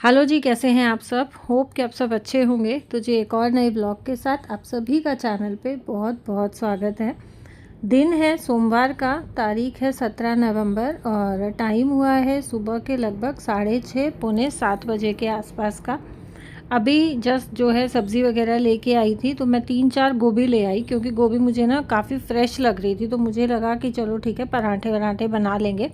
Hello जी, कैसे हैं आप सब। होप कि आप सब अच्छे होंगे। तो जी एक और नए ब्लॉग के साथ आप सभी का चैनल पे बहुत बहुत स्वागत है। दिन है सोमवार का, तारीख है 17 नवंबर और टाइम हुआ है सुबह के लगभग 6:30 पौने 7 बजे के आसपास का। अभी जस्ट जो है सब्ज़ी वगैरह लेके आई थी, तो मैं 3-4 गोभी ले आई क्योंकि गोभी मुझे ना काफ़ी फ्रेश लग रही थी। तो मुझे लगा कि चलो ठीक है, पराठे वराठे बना लेंगे,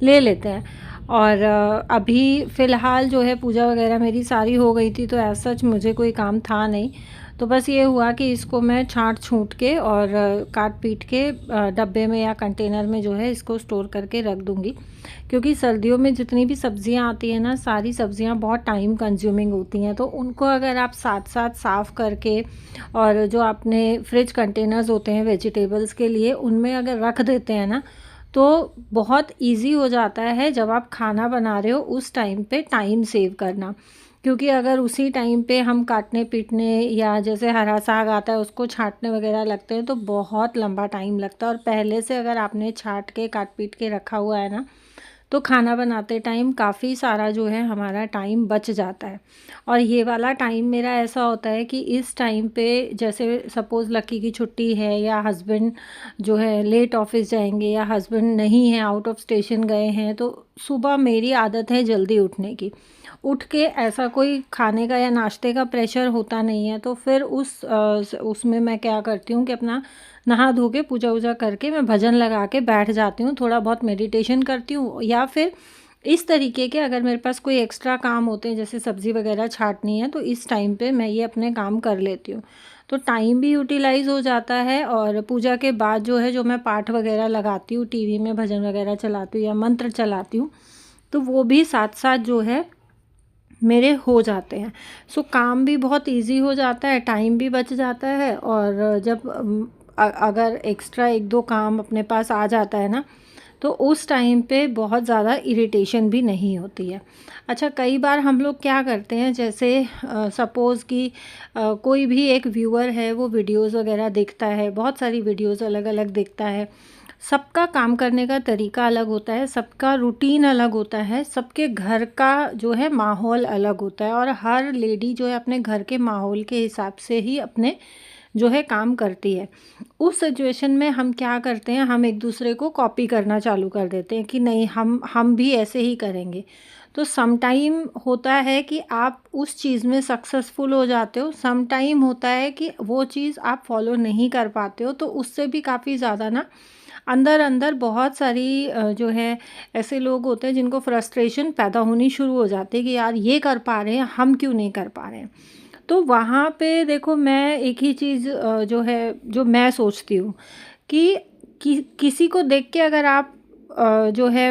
ले लेते हैं। और अभी फ़िलहाल जो है पूजा वगैरह मेरी सारी हो गई थी, तो ऐसा सच मुझे कोई काम था नहीं। तो बस ये हुआ कि इसको मैं छाँट छूट के और काट पीट के डब्बे में या कंटेनर में जो है इसको स्टोर करके रख दूँगी। क्योंकि सर्दियों में जितनी भी सब्ज़ियाँ आती हैं ना, सारी सब्ज़ियाँ बहुत टाइम कंज्यूमिंग होती हैं। तो उनको अगर आप साथ साथ साफ़ करके और जो अपने फ्रिज कंटेनर्स होते हैं वेजिटेबल्स के लिए, उनमें अगर रख देते हैं ना, तो बहुत इजी हो जाता है जब आप खाना बना रहे हो उस टाइम पे टाइम सेव करना। क्योंकि अगर उसी टाइम पे हम काटने पीटने या जैसे हरा साग आता है उसको छाँटने वगैरह लगते हैं, तो बहुत लंबा टाइम लगता है। और पहले से अगर आपने छाँट के काट पीट के रखा हुआ है ना, तो खाना बनाते टाइम काफ़ी सारा जो है हमारा टाइम बच जाता है। और ये वाला टाइम मेरा ऐसा होता है कि इस टाइम पे जैसे सपोज़ लक्की की छुट्टी है या हस्बैंड जो है लेट ऑफिस जाएंगे या हस्बैंड नहीं है, आउट ऑफ स्टेशन गए हैं, तो सुबह मेरी आदत है जल्दी उठने की। उठ के ऐसा कोई खाने का या नाश्ते का प्रेशर होता नहीं है, तो फिर उसमें मैं क्या करती हूँ कि अपना नहा धो के पूजा वूजा करके मैं भजन लगा के बैठ जाती हूँ, थोड़ा बहुत मेडिटेशन करती हूँ। या फिर इस तरीके के अगर मेरे पास कोई एक्स्ट्रा काम होते हैं जैसे सब्ज़ी वगैरह छाँटनी है, तो इस टाइम पे मैं ये अपने काम कर लेती हूँ। तो टाइम भी यूटिलाइज़ हो जाता है और पूजा के बाद जो है जो मैं पाठ वगैरह लगाती हूँ, टीवी में भजन वगैरह चलाती हूँ या मंत्र चलाती हूँ, तो वो भी साथ साथ जो है मेरे हो जाते हैं। सो काम भी बहुत ईज़ी हो जाता है, टाइम भी बच जाता है। और जब अगर एक्स्ट्रा 1-2 काम अपने पास आ जाता है ना, तो उस टाइम पे बहुत ज़्यादा इरिटेशन भी नहीं होती है। अच्छा, कई बार हम लोग क्या करते हैं, जैसे सपोज़ कि कोई भी एक व्यूअर है, वो वीडियोज़ वगैरह देखता है, बहुत सारी वीडियोज़ अलग-अलग देखता है। सबका काम करने का तरीका अलग होता है, सबका रूटीन अलग होता है, सबके घर का जो है माहौल अलग होता है और हर लेडी जो है अपने घर के माहौल के हिसाब से ही अपने जो है काम करती है। उस सिचुएशन में हम क्या करते हैं, हम एक दूसरे को कॉपी करना चालू कर देते हैं कि नहीं, हम भी ऐसे ही करेंगे। तो सम टाइम होता है कि आप उस चीज़ में सक्सेसफुल हो जाते हो, सम टाइम होता है कि वो चीज़ आप फॉलो नहीं कर पाते हो, तो उससे भी काफ़ी ज़्यादा ना अंदर अंदर बहुत सारी जो है ऐसे लोग होते हैं जिनको फ्रस्ट्रेशन पैदा होनी शुरू हो जाती है कि यार ये कर पा रहे हैं, हम क्यों नहीं कर पा रहे हैं। तो वहाँ पे देखो, मैं एक ही चीज़ जो है जो मैं सोचती हूँ कि किसी को देख के अगर आप जो है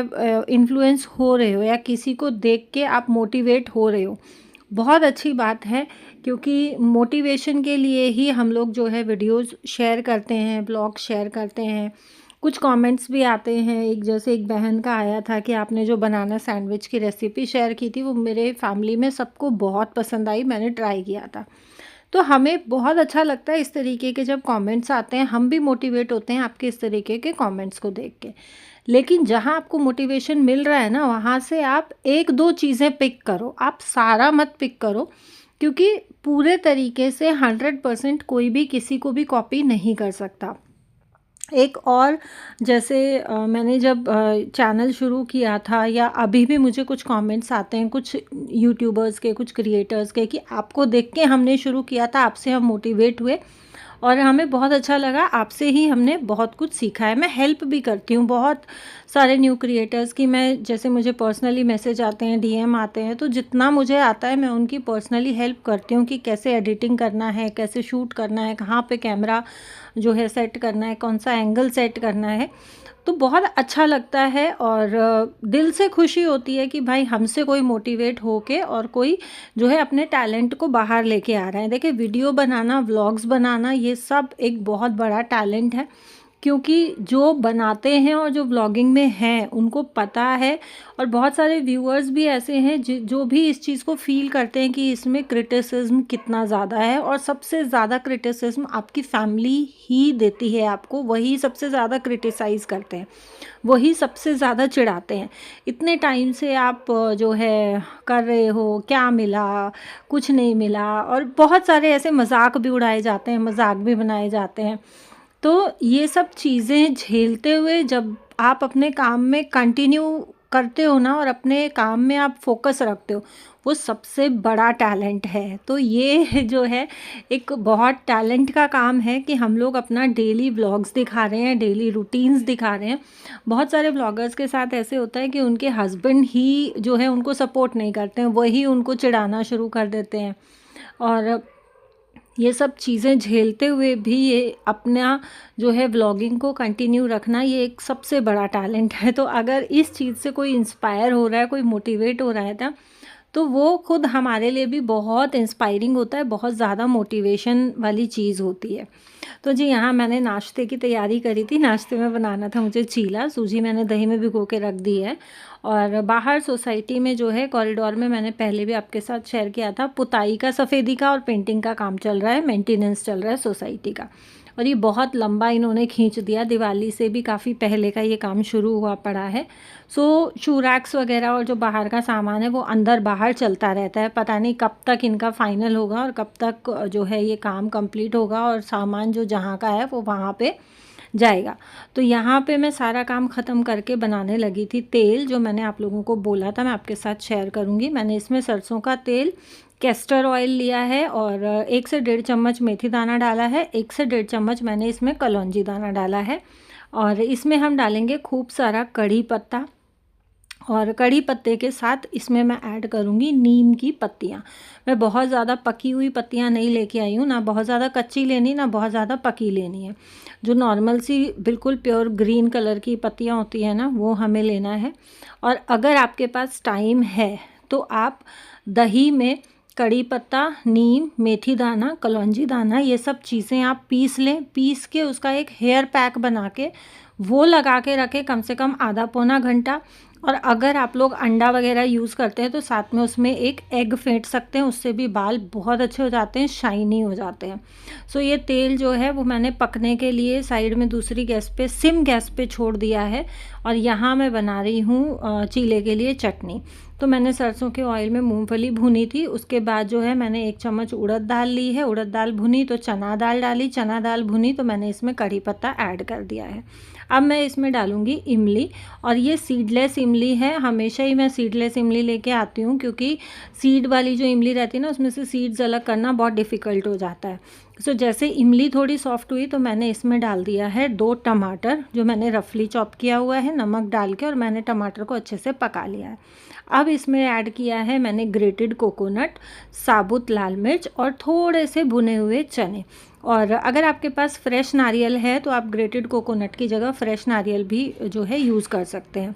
इन्फ्लुएंस हो रहे हो या किसी को देख के आप मोटिवेट हो रहे हो, बहुत अच्छी बात है। क्योंकि मोटिवेशन के लिए ही हम लोग जो है वीडियोस शेयर करते हैं, ब्लॉग शेयर करते हैं। कुछ कमेंट्स भी आते हैं, एक जैसे एक बहन का आया था कि आपने जो बनाना सैंडविच की रेसिपी शेयर की थी, वो मेरे फैमिली में सबको बहुत पसंद आई, मैंने ट्राई किया था। तो हमें बहुत अच्छा लगता है इस तरीके के जब कमेंट्स आते हैं, हम भी मोटिवेट होते हैं आपके इस तरीके के कमेंट्स को देख के। लेकिन जहाँ आपको मोटिवेशन मिल रहा है ना, वहाँ से आप 1-2 चीज़ें पिक करो, आप सारा मत पिक करो। क्योंकि पूरे तरीके से 100% कोई भी किसी को भी कॉपी नहीं कर सकता। एक और जैसे मैंने जब चैनल शुरू किया था या अभी भी मुझे कुछ कमेंट्स आते हैं कुछ यूट्यूबर्स के, कुछ क्रिएटर्स के, कि आपको देख के हमने शुरू किया था, आपसे हम मोटिवेट हुए और हमें बहुत अच्छा लगा, आपसे ही हमने बहुत कुछ सीखा है। मैं हेल्प भी करती हूँ बहुत सारे न्यू क्रिएटर्स की। मैं जैसे मुझे पर्सनली मैसेज आते हैं, डीएम आते हैं, तो जितना मुझे आता है मैं उनकी पर्सनली हेल्प करती हूँ कि कैसे एडिटिंग करना है, कैसे शूट करना है, कहाँ पे कैमरा जो है सेट करना है, कौन सा एंगल सेट करना है। तो बहुत अच्छा लगता है और दिल से खुशी होती है कि भाई हमसे कोई मोटिवेट होके और कोई जो है अपने टैलेंट को बाहर लेके आ रहा है। देखिए, वीडियो बनाना, व्लॉग्स बनाना, ये सब एक बहुत बड़ा टैलेंट है। क्योंकि जो बनाते हैं और जो व्लॉगिंग में हैं उनको पता है, और बहुत सारे व्यूअर्स भी ऐसे हैं जो भी इस चीज़ को फ़ील करते हैं कि इसमें क्रिटिसिज्म कितना ज़्यादा है, और सबसे ज़्यादा क्रिटिसिज्म आपकी फैमिली ही देती है आपको, वही सबसे ज़्यादा क्रिटिसाइज़ करते हैं, वही सबसे ज़्यादा चिढ़ाते हैं। इतने टाइम से आप जो है कर रहे हो, क्या मिला, कुछ नहीं मिला, और बहुत सारे ऐसे मजाक भी उड़ाए जाते हैं, मजाक भी बनाए जाते हैं। तो ये सब चीज़ें झेलते हुए जब आप अपने काम में कंटिन्यू करते हो ना, और अपने काम में आप फोकस रखते हो, वो सबसे बड़ा टैलेंट है। तो ये जो है एक बहुत टैलेंट का काम है कि हम लोग अपना डेली व्लॉग्स दिखा रहे हैं, डेली रूटीन्स दिखा रहे हैं। बहुत सारे व्लॉगर्स के साथ ऐसे होता है कि उनके हस्बैंड ही जो है उनको सपोर्ट नहीं करते हैं, वही उनको चिढ़ाना शुरू कर देते हैं, और ये सब चीज़ें झेलते हुए भी ये अपना जो है व्लॉगिंग को कंटिन्यू रखना, ये एक सबसे बड़ा टैलेंट है। तो अगर इस चीज़ से कोई इंस्पायर हो रहा है, कोई मोटिवेट हो रहा है ना, तो वो खुद हमारे लिए भी बहुत इंस्पायरिंग होता है, बहुत ज़्यादा मोटिवेशन वाली चीज़ होती है। तो जी यहाँ मैंने नाश्ते की तैयारी करी थी। नाश्ते में बनाना था मुझे चीला। सूजी मैंने दही में भिगो के रख दी है, और बाहर सोसाइटी में जो है कॉरिडोर में, मैंने पहले भी आपके साथ शेयर किया था, पुताई का, सफ़ेदी का और पेंटिंग का काम चल रहा है, मेंटेनेंस चल रहा है सोसाइटी का। और ये बहुत लंबा इन्होंने खींच दिया, दिवाली से भी काफ़ी पहले का ये काम शुरू हुआ पड़ा है। सो शू रैक्स वगैरह और जो बाहर का सामान है वो अंदर बाहर चलता रहता है। पता नहीं कब तक इनका फाइनल होगा और कब तक जो है ये काम कंप्लीट होगा, और सामान जो जहाँ का है वो वहाँ पे जाएगा। तो यहाँ पे मैं सारा काम ख़त्म करके बनाने लगी थी। तेल जो मैंने आप लोगों को बोला था मैं आपके साथ शेयर करूँगी, मैंने इसमें सरसों का तेल, कैस्टर ऑयल लिया है, और 1 से 1.5 चम्मच मेथी दाना डाला है, 1 से 1.5 चम्मच मैंने इसमें कलौंजी दाना डाला है, और इसमें हम डालेंगे खूब सारा कड़ी पत्ता, और कड़ी पत्ते के साथ इसमें मैं ऐड करूँगी नीम की पत्तियाँ। मैं बहुत ज़्यादा पकी हुई पत्तियाँ नहीं लेके आई हूँ, ना बहुत ज़्यादा कच्ची लेनी, ना बहुत ज़्यादा पकी लेनी है। जो नॉर्मल सी बिल्कुल प्योर ग्रीन कलर की पत्तियाँ होती हैं ना, वो हमें लेना है। और अगर आपके पास टाइम है तो आप दही में कड़ी पत्ता, नीम, मेथी दाना, कलौंजी दाना, ये सब चीज़ें आप पीस लें। पीस के उसका एक हेयर पैक बना के वो लगा के रखें कम से कम आधा पौना घंटा। और अगर आप लोग अंडा वगैरह यूज़ करते हैं तो साथ में उसमें एक एग फेंट सकते हैं, उससे भी बाल बहुत अच्छे हो जाते हैं, शाइनी हो जाते हैं। सो ये तेल जो है वो मैंने पकने के लिए साइड में दूसरी गैस पे, सिम गैस पे छोड़ दिया है। और यहाँ मैं बना रही हूँ चीले के लिए चटनी। तो मैंने सरसों के ऑयल में मूंगफली भुनी थी, उसके बाद जो है मैंने 1 चम्मच उड़द दाल ली है, उड़द दाल भुनी तो चना दाल डाली, चना दाल भुनी तो मैंने इसमें कड़ी पत्ता ऐड कर दिया है। अब मैं इसमें डालूँगी इमली, और ये सीडलेस इमली है। हमेशा ही मैं सीडलेस इमली लेके आती हूँ, क्योंकि सीड वाली जो इमली रहती है ना, उसमें से सीड्स अलग करना बहुत डिफ़िकल्ट हो जाता है। सो जैसे इमली थोड़ी सॉफ्ट हुई तो मैंने इसमें डाल दिया है 2 टमाटर, जो मैंने रफली चॉप किया हुआ है, नमक डाल के, और मैंने टमाटर को अच्छे से पका लिया है। अब इसमें ऐड किया है मैंने ग्रेटेड कोकोनट, साबुत लाल मिर्च और थोड़े से भुने हुए चने। और अगर आपके पास फ्रेश नारियल है तो आप ग्रेटेड कोकोनट की जगह फ्रेश नारियल भी जो है यूज़ कर सकते हैं।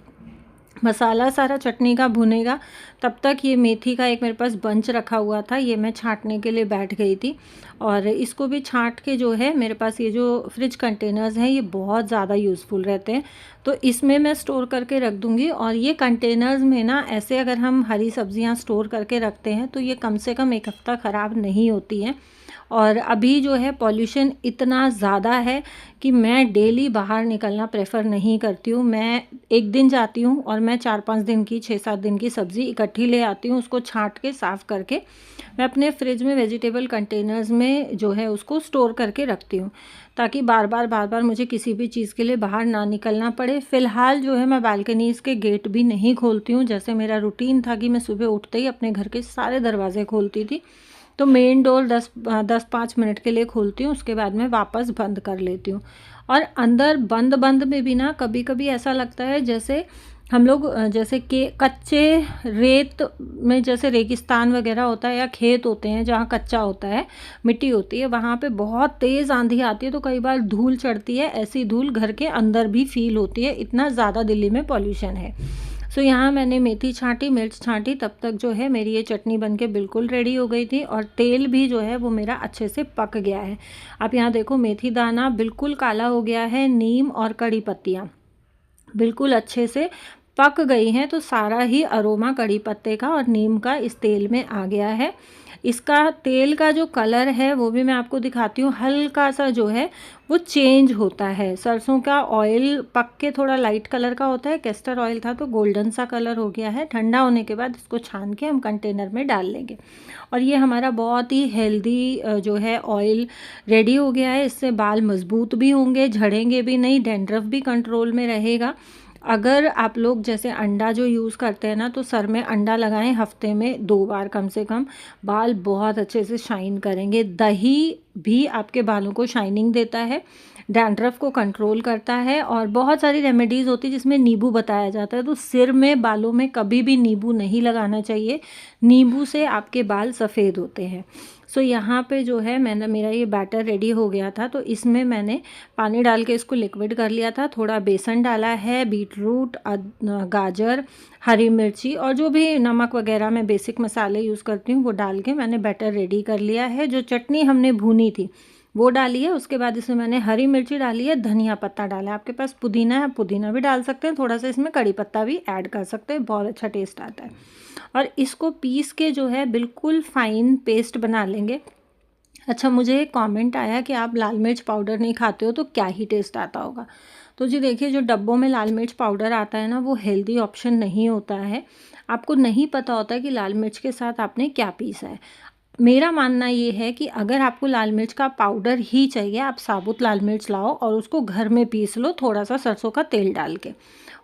मसाला सारा चटनी का भुनेगा तब तक ये मेथी का एक मेरे पास बंच रखा हुआ था, ये मैं छांटने के लिए बैठ गई थी। और इसको भी छांट के जो है, मेरे पास ये जो फ्रिज कंटेनर्स हैं ये बहुत ज़्यादा यूज़फुल रहते हैं, तो इसमें मैं स्टोर करके रख दूँगी। और ये कंटेनर्स में ना, ऐसे अगर हम हरी सब्जियां स्टोर करके रखते हैं तो ये कम से कम 1 हफ़्ता ख़राब नहीं होती हैं। और अभी जो है पॉल्यूशन इतना ज़्यादा है कि मैं डेली बाहर निकलना प्रेफर नहीं करती हूँ। मैं एक दिन जाती हूँ और मैं 4-5 दिन की, 6-7 दिन की सब्ज़ी इकट्ठी ले आती हूँ, उसको छांट के साफ़ करके मैं अपने फ्रिज में वेजिटेबल कंटेनर्स में जो है उसको स्टोर करके रखती हूँ, ताकि बार बार मुझे किसी भी चीज़ के लिए बाहर ना निकलना पड़े। फ़िलहाल जो है मैं बालकनीज़ के गेट भी नहीं खोलती हूँ। जैसे मेरा रूटीन था कि मैं सुबह उठते ही अपने घर के सारे दरवाजे खोलती थी, तो मेन डोर 10-5 मिनट के लिए खोलती हूँ, उसके बाद में वापस बंद कर लेती हूँ। और अंदर बंद में भी ना कभी कभी ऐसा लगता है जैसे हम लोग जैसे कि कच्चे रेत में, जैसे रेगिस्तान वगैरह होता है या खेत होते हैं जहाँ कच्चा होता है, मिट्टी होती है, वहाँ पे बहुत तेज़ आंधी आती है तो कई बार धूल चढ़ती है। ऐसी धूल घर के अंदर भी फील होती है, इतना ज़्यादा दिल्ली में पॉल्यूशन है। सो यहाँ मैंने मेथी छाँटी, मिर्च छाँटी, तब तक जो है मेरी ये चटनी बनके बिल्कुल रेडी हो गई थी और तेल भी जो है वो मेरा अच्छे से पक गया है। आप यहाँ देखो मेथी दाना बिल्कुल काला हो गया है, नीम और कड़ी पत्तियाँ बिल्कुल अच्छे से पक गई हैं, तो सारा ही अरोमा कड़ी पत्ते का और नीम का इस तेल में आ गया है। इसका तेल का जो कलर है वो भी मैं आपको दिखाती हूँ, हल्का सा जो है वो चेंज होता है। सरसों का ऑयल पक के थोड़ा लाइट कलर का होता है, कैस्टर ऑयल था तो गोल्डन सा कलर हो गया है। ठंडा होने के बाद इसको छान के हम कंटेनर में डाल लेंगे और ये हमारा बहुत ही हेल्दी जो है ऑयल रेडी हो गया है। इससे बाल मजबूत भी होंगे, झड़ेंगे भी नहीं, डैंड्रफ भी कंट्रोल में रहेगा। अगर आप लोग जैसे अंडा जो यूज़ करते हैं ना, तो सर में अंडा लगाएं हफ्ते में 2 बार कम से कम, बाल बहुत अच्छे से शाइन करेंगे। दही भी आपके बालों को शाइनिंग देता है, डैंड्रफ को कंट्रोल करता है और बहुत सारी रेमेडीज़ होती है जिसमें नींबू बताया जाता है। तो सिर में, बालों में कभी भी नींबू नहीं लगाना चाहिए, नींबू से आपके बाल सफ़ेद होते हैं। सो यहाँ पे जो है मेरा ये बैटर रेडी हो गया था, तो इसमें मैंने पानी डाल के इसको लिक्विड कर लिया था। थोड़ा बेसन डाला है, बीट रूट, गाजर, हरी मिर्ची और जो भी नमक वगैरह मैं बेसिक मसाले यूज़ करती हूँ वो डाल के मैंने बैटर रेडी कर लिया है। जो चटनी हमने भूनी थी वो डाली है, उसके बाद इसमें मैंने हरी मिर्ची डाली है, धनिया पत्ता डाला है। आपके पास पुदीना है, पुदीना भी डाल सकते हैं, थोड़ा सा इसमें कड़ी पत्ता भी ऐड कर सकते हैं, बहुत अच्छा टेस्ट आता है। और इसको पीस के जो है बिल्कुल फाइन पेस्ट बना लेंगे। अच्छा, मुझे एक कमेंट आया कि आप लाल मिर्च पाउडर नहीं खाते हो तो क्या ही टेस्ट आता होगा। तो जी देखिए, जो डब्बों में लाल मिर्च पाउडर आता है ना, वो हेल्दी ऑप्शन नहीं होता है। आपको नहीं पता होता कि लाल मिर्च के साथ आपने क्या पीसा है। मेरा मानना ये है कि अगर आपको लाल मिर्च का पाउडर ही चाहिए, आप साबुत लाल मिर्च लाओ और उसको घर में पीस लो थोड़ा सा सरसों का तेल डाल के,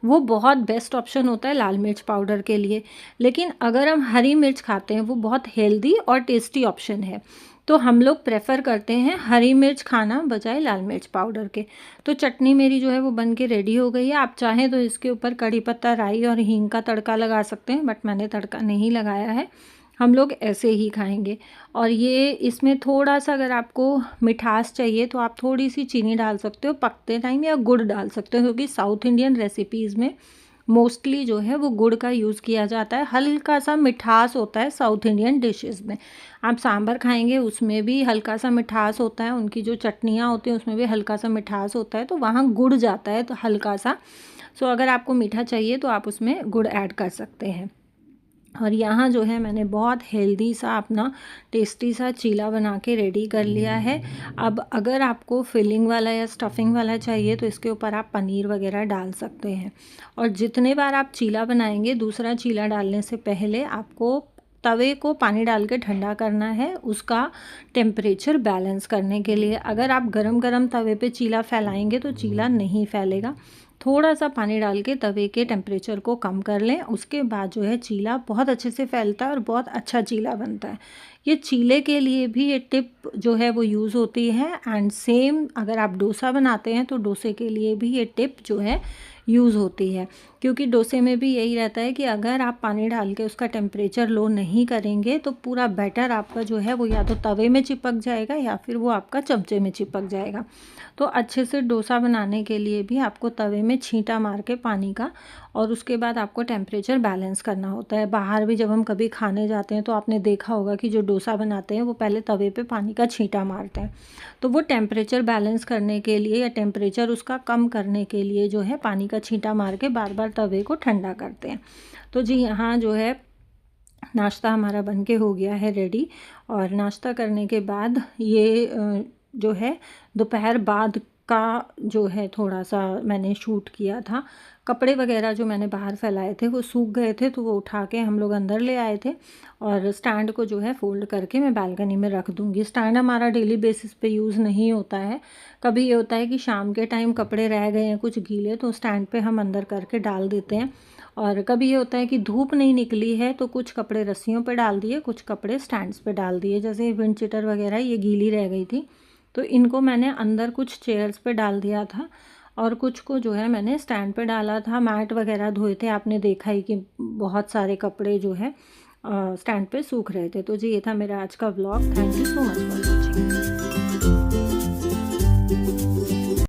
वो बहुत बेस्ट ऑप्शन होता है लाल मिर्च पाउडर के लिए। लेकिन अगर हम हरी मिर्च खाते हैं, वो बहुत हेल्दी और टेस्टी ऑप्शन है, तो हम लोग प्रेफर करते हैं हरी मिर्च खाना बजाय लाल मिर्च पाउडर के। तो चटनी मेरी जो है वो बन के रेडी हो गई है। आप चाहें तो इसके ऊपर कड़ी पत्ता, राई और हींग का तड़का लगा सकते हैं, बट मैंने तड़का नहीं लगाया है, हम लोग ऐसे ही खाएंगे। और ये इसमें थोड़ा सा अगर आपको मिठास चाहिए तो आप थोड़ी सी चीनी डाल सकते हो पकते टाइम, या गुड़ डाल सकते हो, क्योंकि साउथ इंडियन रेसिपीज़ में मोस्टली जो है वो गुड़ का यूज़ किया जाता है। हल्का सा मिठास होता है साउथ इंडियन डिशेस में। आप सांभर खाएंगे उसमें भी हल्का सा मिठास होता है, उनकी जो चटनियाँ होती हैं उसमें भी हल्का सा मिठास होता है, तो वहाँ गुड़ जाता है तो हल्का सा। सो अगर आपको मीठा चाहिए तो आप उसमें गुड़ ऐड कर सकते हैं। और यहाँ जो है मैंने बहुत हेल्दी सा अपना टेस्टी सा चीला बना के रेडी कर लिया है। अब अगर आपको फिलिंग वाला या स्टफिंग वाला चाहिए तो इसके ऊपर आप पनीर वगैरह डाल सकते हैं। और जितने बार आप चीला बनाएंगे, दूसरा चीला डालने से पहले आपको तवे को पानी डाल के ठंडा करना है, उसका टेम्परेचर बैलेंस करने के लिए। अगर आप गरम गरम तवे पे चीला फैलाएंगे तो चीला नहीं फैलेगा। थोड़ा सा पानी डाल के तवे के टेम्परेचर को कम कर लें, उसके बाद जो है चीला बहुत अच्छे से फैलता है और बहुत अच्छा चीला बनता है। ये चीले के लिए भी ये टिप जो है वो यूज़ होती है। एंड सेम अगर आप डोसा बनाते हैं तो डोसे के लिए भी ये टिप जो है यूज़ होती है, क्योंकि डोसे में भी यही रहता है कि अगर आप पानी डाल के उसका टेम्परेचर लो नहीं करेंगे तो पूरा बैटर आपका जो है वो या तो तवे में चिपक जाएगा या फिर वो आपका चमचे में चिपक जाएगा। तो अच्छे से डोसा बनाने के लिए भी आपको तवे में छींटा मार के पानी का, और उसके बाद आपको टेम्परेचर बैलेंस करना होता है। बाहर भी जब हम कभी खाने जाते हैं तो आपने देखा होगा कि जो डोसा बनाते हैं वो पहले तवे पे पानी का छींटा मारते हैं, तो वो टेम्परेचर बैलेंस करने के लिए या टेम्परेचर उसका कम करने के लिए जो है पानी का छींटा मार के बार बार तवे को ठंडा करते हैं। तो जी यहाँ जो है नाश्ता हमारा बन के हो गया है रेडी। और नाश्ता करने के बाद ये जो है दोपहर बाद का जो है थोड़ा सा मैंने शूट किया था। कपड़े वगैरह जो मैंने बाहर फैलाए थे वो सूख गए थे, तो वो उठा के हम लोग अंदर ले आए थे और स्टैंड को जो है फ़ोल्ड करके मैं बालकनी में रख दूँगी। स्टैंड हमारा डेली बेसिस पे यूज़ नहीं होता है। कभी ये होता है कि शाम के टाइम कपड़े रह गए हैं कुछ गीले, तो स्टैंड पे हम अंदर करके डाल देते हैं। और कभी ये होता है कि धूप नहीं निकली है तो कुछ कपड़े रस्सियों पे डाल दिए, कुछ कपड़े स्टैंड्स पे डाल दिए। जैसे विंड चिटर वगैरह ये गीली रह गई थी तो इनको मैंने अंदर कुछ चेयर्स पे डाल दिया था और कुछ को जो है मैंने स्टैंड पे डाला था। मैट वगैरह धोए थे, आपने देखा ही कि बहुत सारे कपड़े जो है स्टैंड पे सूख रहे थे। तो जी ये था मेरा आज का vlog. Thank you so much for watching.